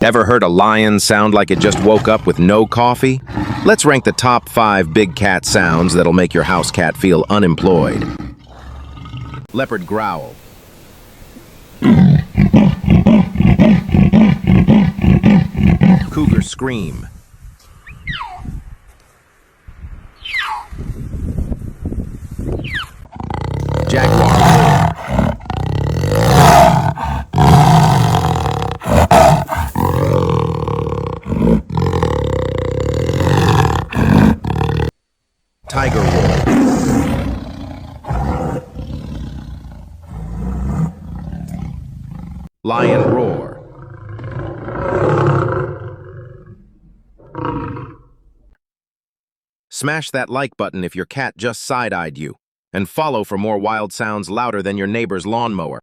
Ever heard a lion sound like it just woke up with no coffee? Let's rank the top 5 big cat sounds that'll make your house cat feel unemployed. Leopard growl. Cougar scream. Jaguar roar. Tiger roar. Lion roar. Smash that like button if your cat just side-eyed you, and follow for more wild sounds louder than your neighbor's lawnmower.